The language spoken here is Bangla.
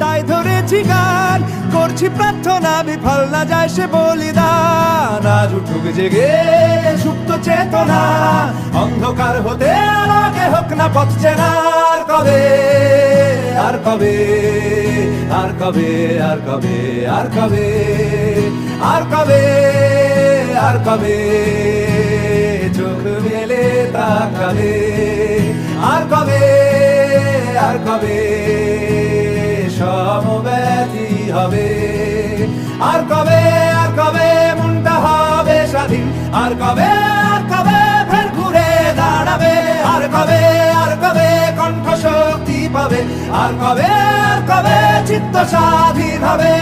তাই ধরেছি গান, করছি প্রার্থনা বিফল না যায় সে বলিদান। আজ উঠুক জেগে সুপ্ত চেতনা, অন্ধকার হতে আলোকে হোক না পথ চেনা। আর কবে, আর কবে, আর কবে, আর কবে, আর কবে, আর কবে, আর কবে চোখ মেলে তাকাবে। আর কবে, আর কবে সমব্যথী হবে। আর কবে, আর কবে মনটা হবে স্বাধীন। আর কবে, আর কবে ফের ঘুরে দাঁড়াবে। আর কবে, আর কবে কণ্ঠ শক্তি পাবে। আর কবে, আর কবে চিত্ত স্বাধীন হবে।